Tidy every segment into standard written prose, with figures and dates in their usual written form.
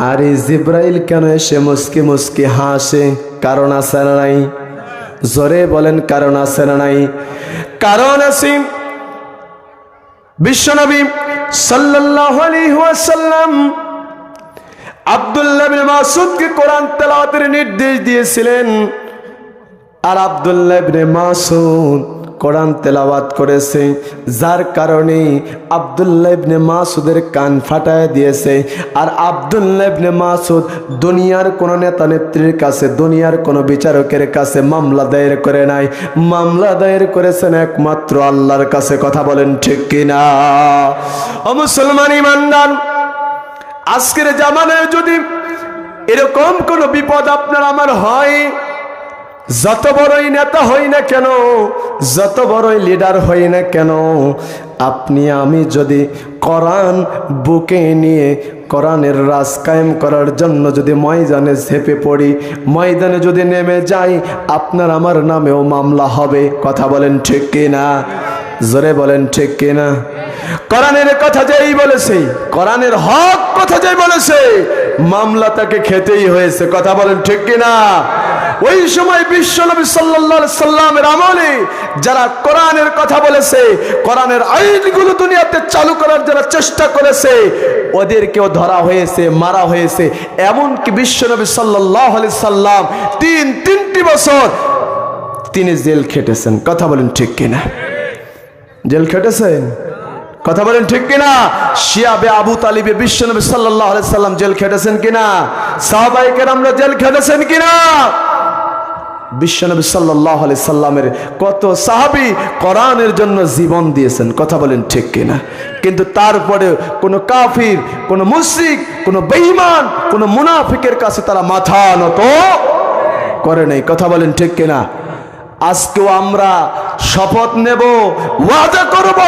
আর এই জিব্রাইল কেন এসে মুস্কি মুস্কি হাসে? কারণ আছে না নাই? জোরে বলেন, কারণ আছে না নাই? কারণ আছে। বিশ্বনবী সাল্লাল্লাহু আলাইহি ওয়াসাল্লাম আব্দুল্লাহ ইবনে মাসউদকে কোরআন তেলাওয়াতের নির্দেশ দিয়েছিলেন, আর আব্দুল্লাহ ইবনে মাসউদ কোরআন তেলাওয়াত করেছে, যার কারণে আব্দুল্লাহ ইবনে মাসউদের কান ফাটায় দিয়েছে। আর আব্দুল্লাহ ইবনে মাসউদ দুনিয়ার কোন নেতা নেত্রীর কাছে, দুনিয়ার কোন বিচারকের কাছে মামলা দায়ের করে নাই, মামলা দায়ের করেছেন একমাত্র আল্লাহর কাছে। কথা বলেন ঠিক কিনা? ও মুসলমান ইমানদার, আজকের জামানায় যদি এরকম কোন বিপদ আপনার আমার হয়, যত বড়ই নেতা হই না কেন, যত বড়ই লিডার হই না কেন, আপনি আমি যদি কোরআন বুকে নিয়ে কোরআনের রাজ কায়েম করার জন্য যদি ময়দানে ঝেঁপে পড়ি, ময়দানে যদি নেমে যাই, আপনার আমার নামেও মামলা হবে। কথা বলেন ঠিক কিনা? জোরে বলেন ঠিক কিনা? কোরআনের কথা যেই বলেছে, কোরআনের হক কথা যেই বলেছে, মামলা তাকে খেতেই হয়েছে। কথা বলেন ঠিক কিনা? ওই সময় বিশ্বনবী সাল্লাল্লাহু আলাইহি সাল্লামের আমলে যারা কোরআনের কথা বলেছে, কোরআনের আইনগুলো দুনিয়াতে চালু করার যারা চেষ্টা করেছে, ওদেরকেও ধরা হয়েছে, মারা হয়েছে। এমনকি বিশ্বনবী সাল্লাল্লাহু আলাইহি সাল্লাম তিনটি বছর তিনি জেল খেটেছেন। কথা বলেন ঠিক কিনা? জেল খেটেছেন? কথা বলেন ঠিক কিনা? শিয়াবে আবু তালিবে বিশ্বনবী সাল্লাল্লাহু আলাইহি সাল্লাম জেল খেটেছেন কিনা? সাহাবায়ে কেরামরা জেল খেটেছেন কিনা? বিশ্বনবী সাল্লাল্লাহু আলাইহি সাল্লামের কত সাহাবী কোরআনের জন্য জীবন দিয়েছেন। কথা বলেন ঠিক কিনা? কিন্তু তারপরে কোন কাফির, কোন মুশরিক, কোন বেঈমান, কোন মুনাফিকের কাছে তারা মাথা নত করে নাই। কথা বলেন ঠিক কিনা? আজকেও আমরা শপথ নেব, ওয়াদা করব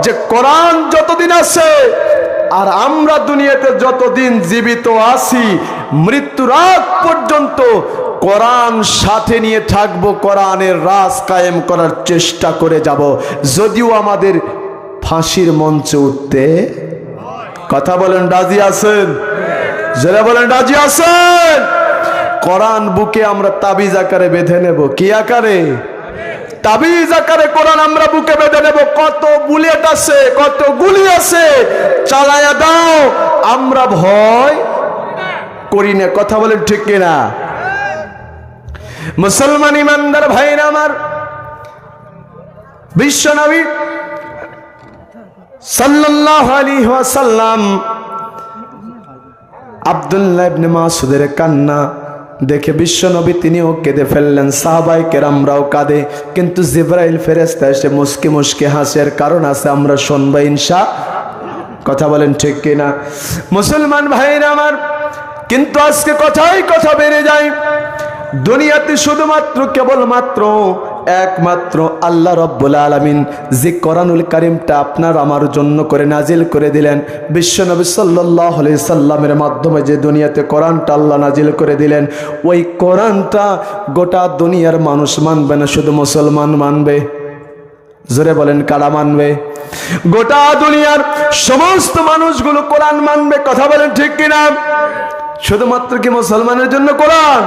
যে কোরআন যতদিন আছে আর আমরা দুনিয়াতে যতদিন জীবিত আছি, মৃত্যুর আগ পর্যন্ত কোরআন সাথে নিয়ে থাকবো, কোরআনের রাজ কায়েম করার চেষ্টা করে যাব। যদিও আমাদের ফাঁসির মঞ্চে উঠতে, কথা বলেন রাজি আছেন? যারা বলেন রাজি আছেন? কোরআন বুকে আমরা তাবিজ আকারে বেঁধে নেব। কি আকারে? তাবিজ আকারে কোরআন আমরা বুকে বেঁধে নেব। কত বুলেট আছে, কত গুলি আছে, চালায়া দাও, আমরা ভয় করি না। কথা বলেন ঠিক কিনা? মুসলমান ইমানদার ভাইরা আমার, বিশ্বনবী সাল্লাল্লাহু আলাইহি ওয়াসাল্লাম আব্দুল্লাহ ইবনে মাসউদের কান্না দেখে বিশ্বনবী তিনিও কেঁদে ফেললেন, সাহাবায়ে কেরামরাও কাঁদে। কিন্তু জিবরাইল ফেরেশতা এসে মুস্কি মুস্কি হাসের কারণ আছে, আমরা শুনবো ইনশাআল্লাহ। কথা বলেন ঠিক কিনা? মুসলমান ভাইরা আমার, কিন্তু আজকে কথাই কথা বেড়ে যায়। দুনিয়াতে শুধুমাত্র কেবলমাত্র একমাত্র আল্লাহ রাব্বুল আলামিন যে কোরআনুল কারীমটা আপনার আমার জন্য করে নাজিল করে দিলেন, বিশ্বনবী সাল্লাল্লাহু আলাইহি সাল্লামের মাধ্যমে যে দুনিয়াতে কোরআনটা আল্লাহ নাজিল করে দিলেন, ওই কোরআনটা গোটা দুনিয়ার মানুষ মানবে না, শুধু মুসলমান মানবে। জোরে বলেন, কারা মানবে? গোটা দুনিয়ার সমস্ত মানুষগুলো কোরআন মানবে। কথা বলেন ঠিক কিনা? শুধুমাত্র কি মুসলমানের জন্য কোরআন?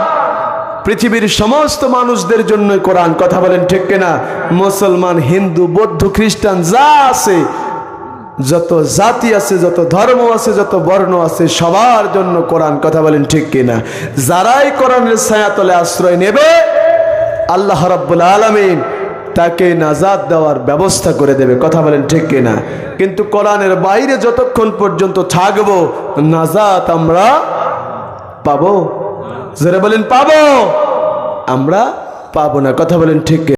পৃথিবীর সমস্ত মানুষদের জন্য কোরআন। কথা বলেন ঠিক কিনা? মুসলমান, হিন্দু, বৌদ্ধ, খ্রিস্টান যা আছে, যত জাতি আছে, যত ধর্ম আছে, যত বর্ণ আছে, সবার জন্য কোরআন। কথা বলেন ঠিক কিনা? যারাই কোরআনের ছায়াতলে আশ্রয় নেবে, আল্লাহ রাব্বুল আলামিন তাকে নাজাত দেওয়ার ব্যবস্থা করে দেবে। কথা বলেন ঠিক কিনা? কিন্তু কোরআনের বাইরে যতক্ষণ পর্যন্ত থাকবো, নাজাত আমরা পাবো? যারা বলেন পাবো, আমরা পাবো না। কথা বলেন ঠিক।